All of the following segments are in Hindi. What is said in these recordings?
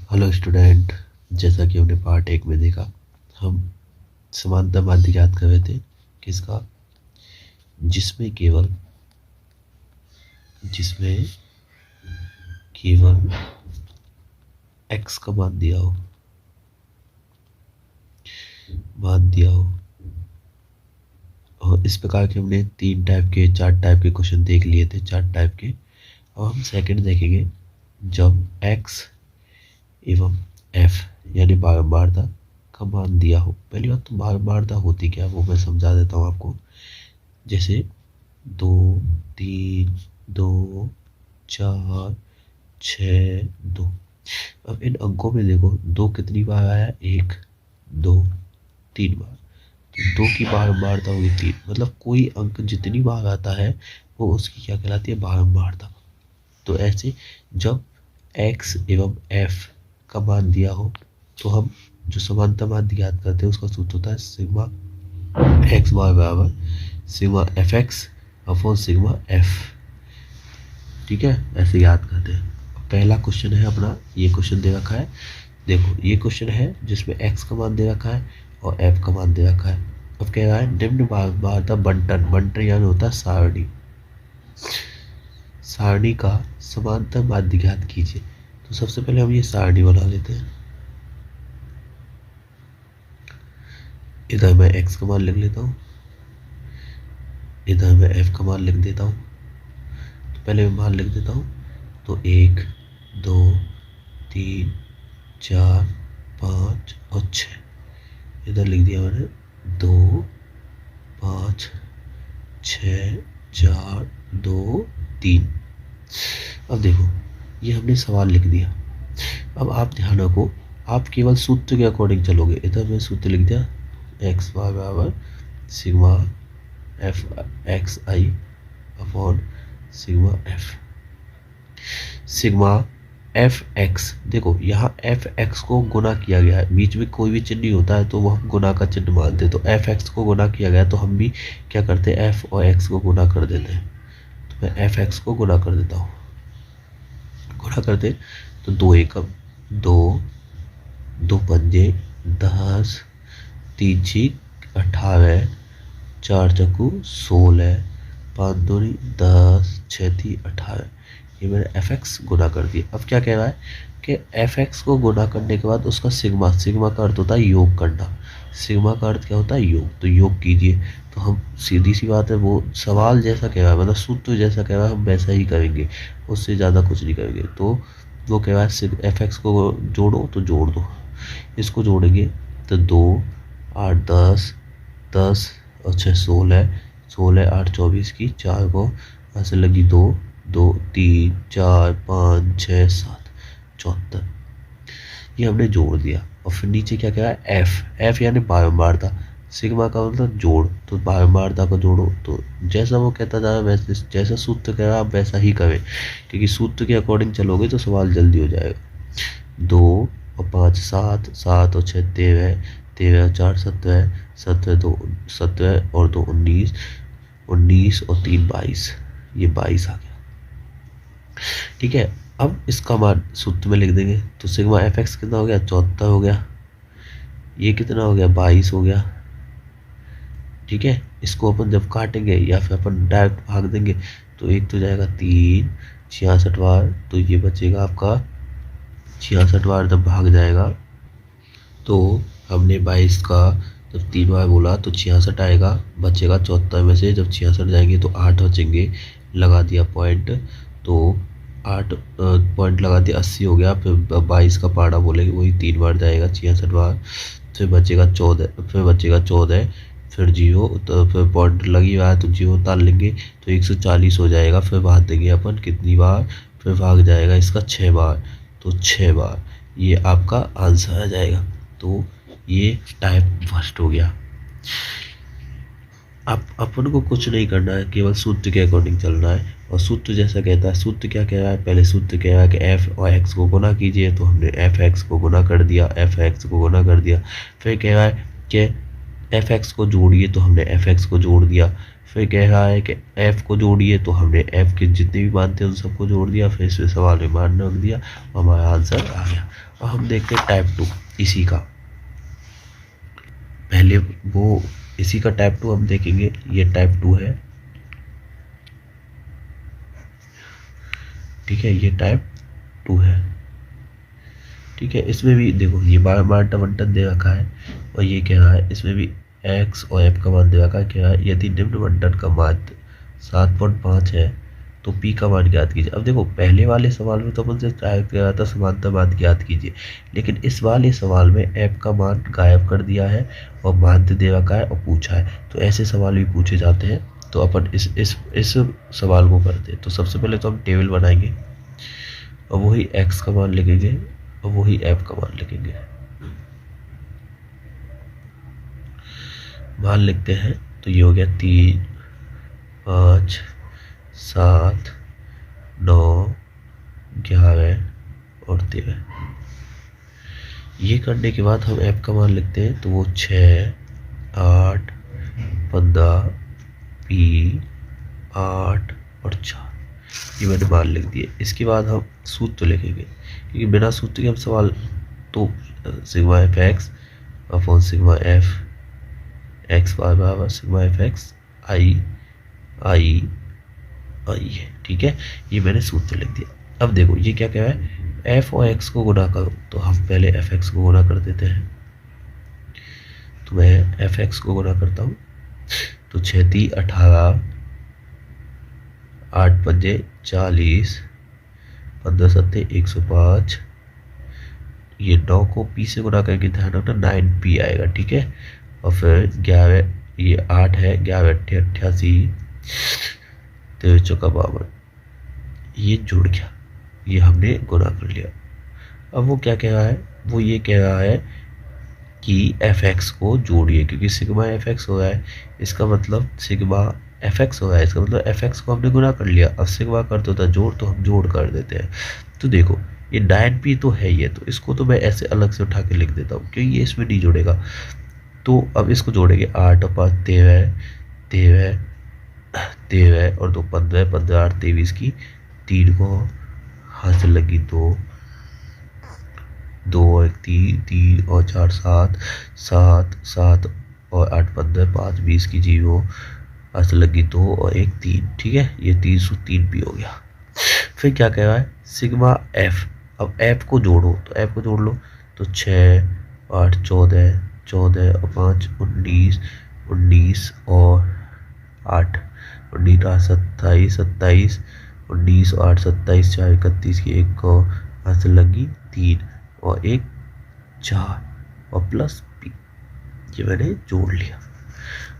Hello student. जैसा कि हमने पार्ट 1 में देखा, हम समानता माध्य ज्ञात कर रहे थे। किसका? जिसमें केवल x का मान दिया हो। और इस प्रकार के हमने 4 टाइप के क्वेश्चन देख लिए थे, 4 टाइप के। और हम सेकंड देखेंगे जब x एवं f यानी बारंबारता का मान दिया हो। पहली बात तो बारंबारता होती क्या है वो मैं समझा देता हूँ आपको। जैसे 2, 3, 2, 4, 6, 2। अब इन अंकों में देखो 2 कितनी बार आया? 1, 2, 3 बार। तो 2 की बारंबारता होगी 3। मतलब कोई अंक जितनी बार आता है वो उसकी क्या कहलाती है? बारंबारता। तो ऐसे जब x एवं f का मान दिया हो तो हम जो समानता माध्य ज्ञात करते हैं उसका सूत्र होता है सिग्मा x बार बराबर sigma fx upon sigma f। ठीक है, ऐसे याद करते हैं। पहला क्वेश्चन है अपना, ये क्वेश्चन दे रखा है। देखो ये क्वेश्चन है जिसमें x का मान दे रखा है और f का मान दे रखा है। अब कह रहा है निम्न बारंबारता बंटन यानी होता है सारणी का समांतर माध्य ज्ञात कीजिए। तो सबसे पहले हम ये सारणी बना लेते हैं। इधर मैं x का मान लिख लेता हूँ, इधर मैं f का मान लिख देता हूँ। तो पहले मैं मान लिख देता हूँ। तो 1, 2, 3, 4, 5 और 6 इधर लिख दिया मैंने। 2, 5, 6, 4, 2, 3। अब देखो ये हमने सवाल लिख दिया। अब आप ध्यान रखो, आप केवल सूत्र के अकॉर्डिंग चलोगे। इधर मैं सूत्र लिख दिया x बार बराबर sigma F x i upon sigma f. Sigma F x, देखो यहाँ एफ एक्स को गुना किया गया है, बीच में कोई भी चिन्ह नहीं होता है तो वो हम गुना का चिन्ह मानते हैं। तो एफ एक्स को गुना किया गया तो हम भी क्या करते हैं? एफ और एक्स को गुना कर देते हैं। तो मैं एफ एक्स को गुना कर देता हूँ। गुणा करते तो 2 एकम 2, 2 पंजे 10, 3 छीक 18, 4 चक्कू 16, 5 दूनी 10, 6 थी 18। ये मैंने एफ एक्स गुना कर दिया। अब क्या कह रहा है कि एफ एक्स को गुना करने के बाद उसका सिग्मा का अर्थ होता है योग करना। सिग्मा का अर्थ क्या होता है? योग। तो योग कीजिए। तो हम सीधी सी बात है, वो सवाल जैसा कह रहा है, मतलब सूत्र जैसा कह रहा है हम वैसा ही करेंगे, उससे ज़्यादा कुछ नहीं करेंगे। तो वो कह रहा है एफ एक्स को जोड़ो, तो जोड़ दो। इसको जोड़ेंगे तो 2, 8, 10, 10 और 6 16, 16, 8, 24 की 4 को ऐसे लगी 2, 2, 3, 4, 5, 6, 7, 74। ये हमने जोड़ दिया। और फिर नीचे क्या कह रहा है? एफ यानी बारंबारता। सिग्मा का मतलब जोड़, तो बारंबारता को जोड़ो। तो जैसा वो कहता जा रहा है वैसे, जैसा सूत्र कह रहा है आप वैसा ही करें, क्योंकि सूत्र के अकॉर्डिंग चलोगे तो सवाल जल्दी हो जाएगा। 2 और 5 7, 7 और 6 13, 13 और 4 17, 17 2 17 और 2 19, 19 और 3 22। ये 22 आ गया। ठीक है, अब इसका मान सूत्र में लिख देंगे। तो सिग्मा एफ एक्स कितना हो गया? 74 हो गया। ये कितना हो गया? 22 हो गया। ठीक है, इसको अपन जब काटेंगे या फिर अपन डायरेक्ट भाग देंगे तो एक तो जाएगा 3, 66 बार, तो ये बचेगा आपका 66 बार जब भाग जाएगा। तो हमने 22 का जब 3 बार बोला तो 66 आएगा, बचेगा 74 में से जब 66 जाएंगे तो 8 बचेंगे। लगा दिया पॉइंट, तो 8 पॉइंट लगा दिया, 80 हो गया। फिर 22 का पाड़ा बोलेंगे, वही 3 बार जाएगा 66 बार। फिर बचेगा 14, फिर जीरो, तो फिर पॉइंट लगी हुआ है तो जीरो उतार लेंगे तो 140 हो जाएगा। फिर भाग देंगे अपन कितनी बार? फिर भाग जाएगा इसका 6 बार, तो 6 बार। ये आपका आंसर आ जाएगा। तो ये टाइप फर्स्ट हो गया। अब अपन को कुछ नहीं करना है, केवल सूत्र के अकॉर्डिंग चलना है। और सूत्र जैसा कहता है, सूत्र क्या कह रहा है? पहले सूत्र कह रहा है कि एफ और एक्स को गुना कीजिए, तो हमने एफ एक्स को गुना कर दिया, एफ एक्स को गुना कर दिया। फिर कह रहा है कि एफ एक्स को जोड़िए, तो हमने एफ एक्स को जोड़ दिया। फिर कह रहा है कि एफ को जोड़िए, तो हमने एफ के जितने भी मान थे उन सबको जोड़ दिया, फिर इसमें सवाल में मान रख दिया, हमारा आंसर आ गया। और हम देखते हैं टाइप 2 इसी का। पहले वो इसी का टाइप 2 हम देखेंगे, ये टाइप 2 है, ठीक है, ये टाइप 2 है, ठीक है। इसमें भी देखो ये मार्टा बंटन दे रखा है, और ये कह रहा है इसमें भी एक्स और एफ का मान दे रखा है, कह रहा है यदि निम्न बंटन का मान 7.5 है तो पी का मान ज्ञात कीजिए। अब देखो पहले वाले सवाल में तो अपन से ट्राई कर रहा था समानता मान ज्ञात कीजिए, लेकिन इस वाले सवाल में एफ का मान गायब कर दिया है और मान दे रखा है और पूछा है, तो ऐसे सवाल भी पूछे जाते हैं। तो अपन इस सवाल को करते हैं। तो सबसे पहले तो हम टेबल बनाएंगे और वही एक्स का मान लिखेंगे और वही एफ का मान लिखेंगे। मान लिखते हैं, तो ये हो गया 3, 5, 7, 9, 11 और 13। ये करने के बाद हम एफ का मान लिखते हैं, तो वो 6, 8, 15, पी 8 और 4, ये मैंने मान लिख दिए। इसके बाद हम सूत्र लिखेंगे, क्योंकि बिना सूत्र के हम सवाल तो sigma F X upon sigma F X Y बराबर sigma F x I I I है, ठीक है। ये मैंने सूत्र लिख दिया। अब देखो ये क्या कह रहा है, एफ और एक्स को गुना करो, तो हम पहले एफ एक्स को गुना कर देते हैं। तो मैं एफ एक्स को गुना करता हूँ, तो 6 3 18, 8 5 40, 15 7 105, ये 9 को पी से गुना करके ध्यान रखना 9p आएगा, ठीक है। और फिर 11, ये 8 है, 11 8 88, 13 चौका 52, ये जुड़ गया, ये हमने गुना कर लिया। अब वो क्या कह रहा है, वो ये कह रहा है कि एफ एक्स को जोड़िए, क्योंकि सिग्मा एफ एक्स हो रहा है, इसका मतलब सिग्मा एफ एक्स हो रहा है, इसका मतलब एफ एक्स को हमने गुना कर लिया। अब सिग्मा करते होता जोड़, तो हम जोड़ कर देते हैं। तो देखो ये 9p तो है ये, तो इसको तो मैं ऐसे अलग से उठा के लिख देता हूँ, क्योंकि ये इसमें नहीं जोड़ेगा। तो अब इसको जोड़ेंगे, 8 और 5 13, 13 13 और 2 15, 15 8 23 की 3 को हाथ से लगी 2, 2 और 3 3 और 4 7, 7 7 और 8 15, 5 20 की 0, हाथ से लगी 2 और 1 3, ठीक है। ये 303p हो गया। फिर क्या कह रहा है, सिग्मा एफ, अब एफ को जोड़ो, तो एफ को जोड़ लो, तो 6 8 14, 14 और 5 19, 19 और 8 19 8 27, 27, 19 और 8 27, 4 31 की 1 को हाथ से लगी 3 और 1 4 और प्लस पी, ये मैंने जोड़ लिया।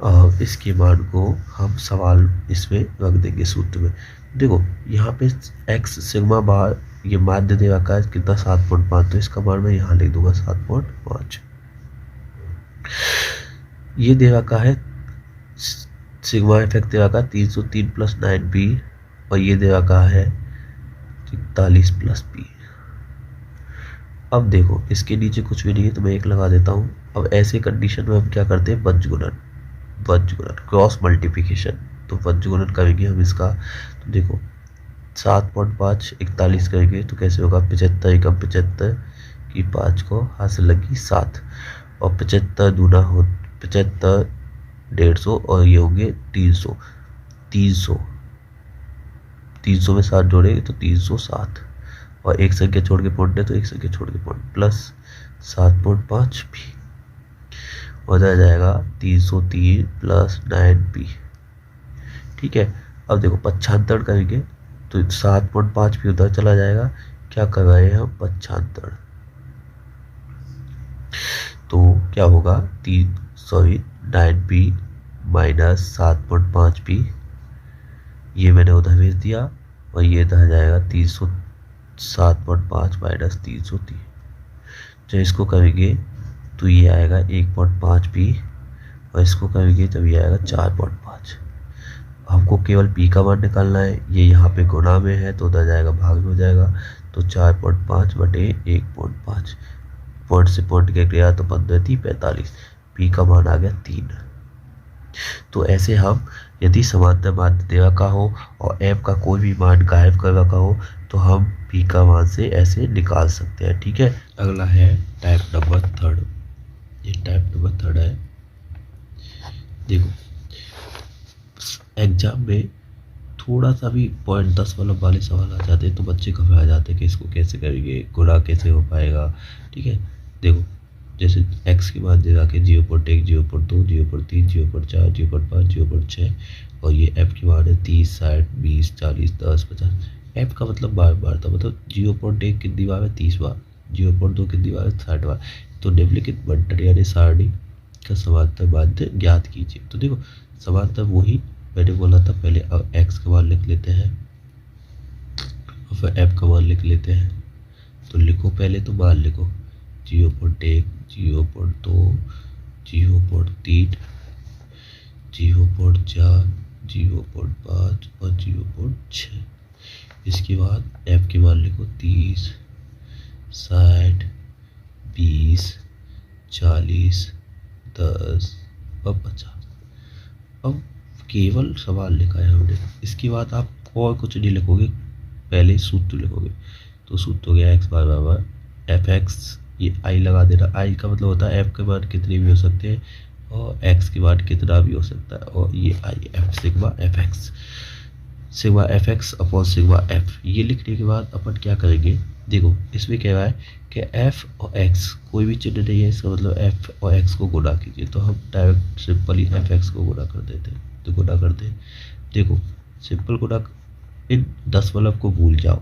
अब इसके मान को हम सवाल इसमें रख देंगे सूत्र में। देखो यहाँ पे एक्स सिग्मा बार ये माध्य दे रखा है कितना 7.5, तो इसका मान मैं यहाँ लिख दूंगा 7.5। ये दे रखा है सिग्मा इफेक्ट दे रखा है 303 प्लस 9p, और ये दे रखा है 41 प्लस p। अब देखो इसके नीचे कुछ भी नहीं है, तो मैं 1 लगा देता हूँ। अब ऐसे कंडीशन में हम क्या करते हैं, वंश गुणन क्रॉस मल्टीप्लिकेशन। तो वंश गुणन करेंगे हम इसका, तो देखो 7.5 41 करेंगे, तो कैसे होगा, 75 एकम 75 की 5 को हाथ से लगी 7, और 75 दूना हो 75 150, और ये होंगे 300 300 300 में 7 जोड़ेंगे तो 307, और एक संख्या छोड़ के पॉइंट है तो एक संख्या छोड़ के पॉइंट, प्लस 7.5 भी हो जाएगा 303 प्लस 9p, ठीक है। अब देखो 75 करेंगे तो 7.5 भी उधर चला जाएगा, क्या कर रहे हैं हम 75, तो क्या होगा 9p माइनस 7.5p, ये मैंने उधर भेज दिया, और ये इधर जाएगा 307.5 माइनस 303। जब इसको करेंगे तो ये आएगा 1.5p, और इसको करेंगे तब ये आएगा 4.5। हमको केवल p का मान निकालना है, ये यहाँ पे गुणा में है तो उधर जाएगा भाग में हो जाएगा, तो 4.5 बटे 1.5, पॉइंट से पॉइंट के गया तो 15 थी 45, p का मान आ गया 3। तो ऐसे हम यदि समानता मान देवा का हो और m का कोई भी मान गायब करवा का हो तो हम p का मान से ऐसे निकाल सकते हैं। ठीक है, अगला है टाइप नंबर थर्ड। ये टाइप नंबर थर्ड है। देखो एग्जाम में थोड़ा सा भी पॉइंट 10 वाले सवाल आ जाते हैं तो बच्चे घबरा जाते हैं कि इसको कैसे करेंगे, गुणा कैसे हो पाएगा। ठीक है, देखो जैसे x की मान दे रखे 0.1, 0.2, 0.3, 0.4, 0.5, 0.6 और ये f की मान है 30, 60, 20, 40, 10, 50। f का मतलब बार बार था, मतलब 0.1 कितनी बार है 30 बार, 0.2 कितनी बार है 60 बार। तो निम्नलिखित बंटन यानी सारणी का समांतर माध्य ज्ञात कीजिए। तो देखो समांतर वही मैंने बोला था पहले। अब x का मान लिख लेते हैं और फिर f का मान लिख लेते हैं। तो लिखो पहले तो मान लिखो 0.1, 0.2, 0.3, 0.4, 0.5 और 0.6। इसके बाद f के मान लिखो 30, 60, 20, 40, 10 और 50। अब केवल सवाल लिखा है हमने, इसके बाद आप और कुछ नहीं लिखोगे, पहले सूत्र लिखोगे। तो सूत्र हो गया x बार बराबर एफ एक्स, ये आई लगा देना। आई का मतलब होता है f के मान कितने भी हो सकते हैं और x के मान कितना भी हो सकता है, और ये I F sigma F x, sigma F X upon sigma F. ये लिखने के बाद अपन क्या करेंगे, देखो इसमें कह रहा है कि f और x कोई भी चिन्ह नहीं है, इसका मतलब f और x को गुणा कीजिए। तो हम डायरेक्ट सिंपली एफ एक्स को गुणा कर देते हैं। तो गुणा करते हैं, देखो सिंपल गुणा, इन 10 को भूल जाओ,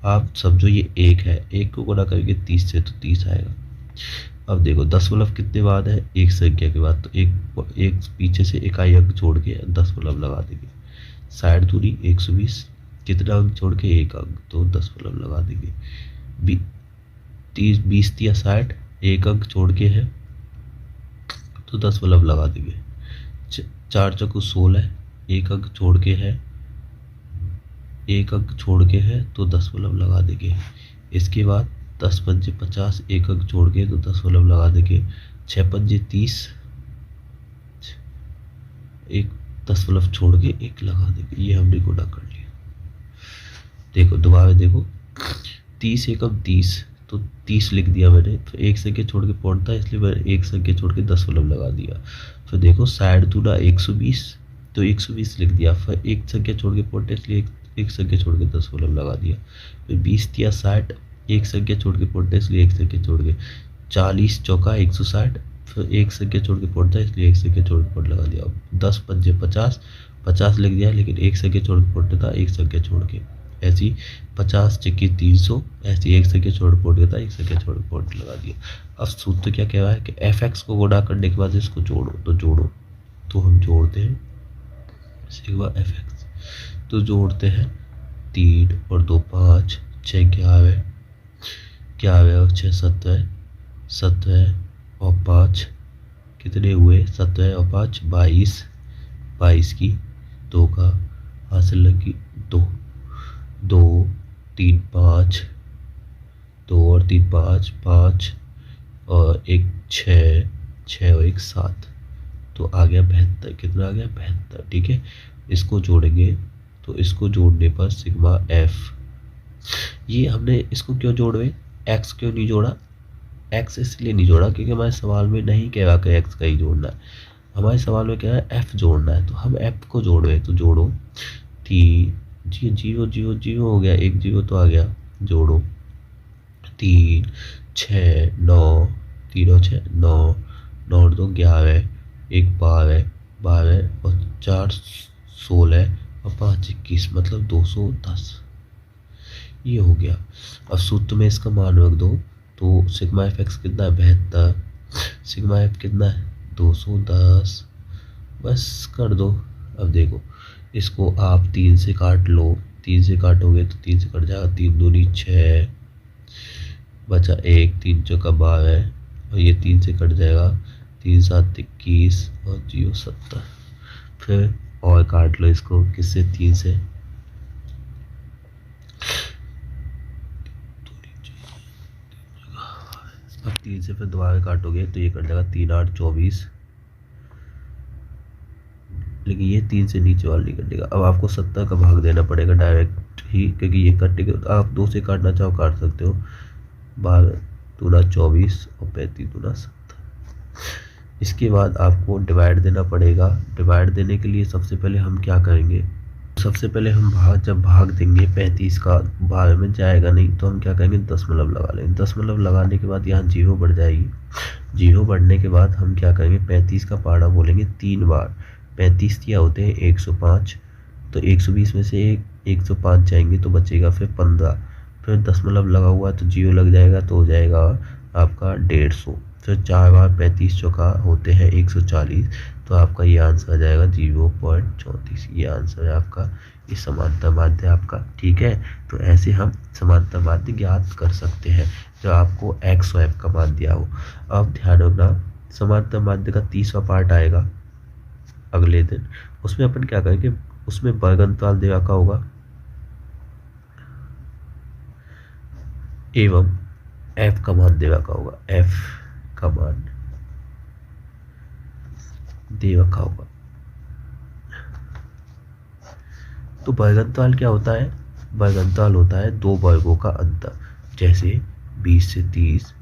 आप समझो ये एक है, एक को गुणा करेंगे 30 से तो 30 आएगा। अब देखो 10 कितने बाद है, एक संख्या के बाद, तो एक पीछे से इकाई अंक छोड़ के 10 लगा देंगे। 60 दूनी 120, कितना अंक छोड़ के एक अंक, तो 10 लगा देंगे। 30, 20 या 60, एक अंक छोड़ के है तो 10 लगा देंगे। 4 चौको 16, एक अंक छोड़ के है, एक अंक छोड़ के है तो 10 लगा देंगे। इसके बाद 10 पंजे 50, एक अंक छोड़ के तो 10 लगा देंगे। 6 पंजे 30, एक 10 छोड़ के एक लगा देंगे। ये हमने गुणा कर लिया। देखो दोबारा देखो 30 एकम 30, तो 30 लिख दिया मैंने, तो एक संख्या छोड़ के पॉइंट था इसलिए मैंने एक संख्या छोड़ के 10 लगा दिया। फिर देखो 60 दूना 120, तो 120 लिख दिया। फिर एक संख्या छोड़ के पॉइंट है इसलिए एक संख्या छोड़ के 10 लगा दिया। फिर 20 या 60, एक संख्या छोड़ के पॉइंट है इसलिए एक संख्या छोड़ के 40 चौका 160, फिर एक संख्या छोड़ के पॉइंट था इसलिए एक संख्या छोड़ के पॉइंट लगा दिया। 10 पंजे 50, 50 लिख दिया, लेकिन एक संख्या छोड़ के पॉइंट था एक संख्या छोड़ के, ऐसी 50 चक्की 300, ऐसी एक संख्या छोड़ पॉइंट था एक संख्या छोड़ पॉइंट लगा दिया। अब सूत्र क्या कह रहा है कि एफ एक्स को गुणा करने के बाद इसको जोड़ो, तो जोड़ो, तो हम जोड़ते हैं सिग्मा एफ एक्स। तो जोड़ते हैं 3 और 2 5, 6 11, 11 और 6 17, 17 और 5 कितने हुए, 17 और 5 22, 22 की 2 का हासिल लगी 2, 2 3 5, 2 और 3 5, 5 और 1 6, 6 और 1 7, तो आ गया 72। कितना आ गया 72। ठीक है, इसको जोड़ेंगे तो इसको जोड़ने पर सिग्मा एफ, ये हमने इसको क्यों जोड़े, एक्स क्यों नहीं जोड़ा, एक्स इसलिए नहीं जोड़ा क्योंकि हमारे सवाल में नहीं कह रहा कि एक्स का ही जोड़ना है, हमारे सवाल में क्या है एफ जोड़ना है। तो हम एफ को जोड़ रहे, तो जोड़ो 3, 0 0 0 हो गया, एक 0 तो आ गया, जोड़ो 3 6 9, 3 और 6 9, 9 और 2 11, 1 12, 12 और 4 16 और 5 21, मतलब 210। ये हो गया। अब सूत्र में इसका मान रख दो, तो सिग्मा एफ एक्स कितना है 72, सिग्मा एफ कितना है 210, बस कर दो। अब देखो इसको आप 3 से काट लो, 3 से काटोगे तो 3 से कट जाएगा, 3 दूनी 6, बचा 1, 3 चौका 12 और ये 3 से कट जाएगा, 3 7 21 और 0 70। फिर और काट लो इसको, किससे 3 से, अब 3 से फिर दोबारा काटोगे तो ये कट जाएगा 3 8 24, लेकिन ये 3 से नीचे वाला नहीं कटेगा। अब आपको 70 का भाग देना पड़ेगा डायरेक्ट ही, क्योंकि ये कटेगा। तो आप 2 से काटना चाहो काट सकते हो। 12 दूना 24 और 35 दूना 70। इसके बाद आपको डिवाइड देना पड़ेगा। डिवाइड देने के लिए सबसे पहले हम क्या करेंगे, सबसे पहले हम जब भाग देंगे 35 का, भाग में जाएगा नहीं तो हम क्या करेंगे, दशमलव लगा लेंगे। दशमलव लगाने के बाद यहाँ 0 बढ़ जाएगी। 0 बढ़ने के बाद हम क्या करेंगे, 35 का पाड़ा बोलेंगे 3 बार। 35 क्या होते हैं 105, तो 120 में से 105 जाएंगे तो बचेगा फिर 15। फिर दशमलव लगा हुआ तो 0 लग जाएगा तो हो जाएगा आपका 150। फिर 4 बार 35 चौका होते हैं 140, तो आपका ये आंसर आ जाएगा 0.34। ये आंसर है आपका, ये समांतर माध्य आपका। ठीक है, तो ऐसे हम समांतर माध्य ज्ञात कर सकते हैं जब आपको एक्स और एफ का मान दिया हो। अब ध्यान रखना, समांतर माध्य का 30वां पार्ट आएगा अगले दिन। उसमें अपन क्या करेंगे, उसमें वर्गंतराल दे रखा होगा एवं एफ का मान दे रखा होगा, एफ का मान दे रखा होगा। तो वर्गंतराल क्या होता है, वर्गंतराल होता है दो वर्गों का अंतर। जैसे 20 से 30,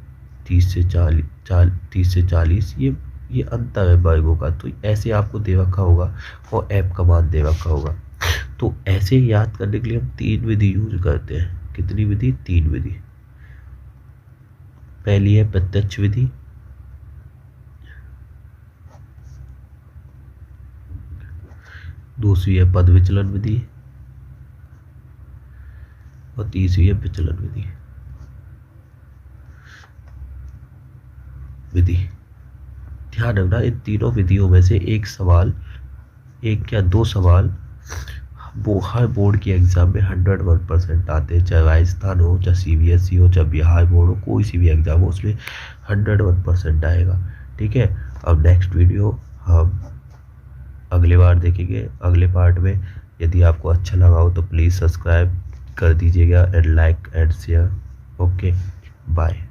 30 से 40, 30 से 40, ये अंतर है वर्गों का। तो ऐसे आपको दे रखा होगा और एफ का मान दे रखा होगा। तो ऐसे याद करने के लिए हम 3 विधि यूज करते हैं। कितनी विधि, 3 विधि। पहली है प्रत्यक्ष विधि, दूसरी है पद विचलन विधि और तीसरी है विचलन विधि। ध्यान रखना, इन तीनों विधियों में से एक सवाल, एक या दो सवाल वो हर बोर्ड के एग्जाम में 101% आते हैं। चाहे राजस्थान हो, चाहे CBSE हो, चाहे बिहार बोर्ड हो, कोई सी भी एग्जाम हो उसमें 101% आएगा। ठीक है, अब नेक्स्ट वीडियो हम अगले बार देखेंगे, अगले पार्ट में। यदि आपको अच्छा लगा हो तो प्लीज़ सब्सक्राइब कर दीजिएगा and like and share. Okay, bye.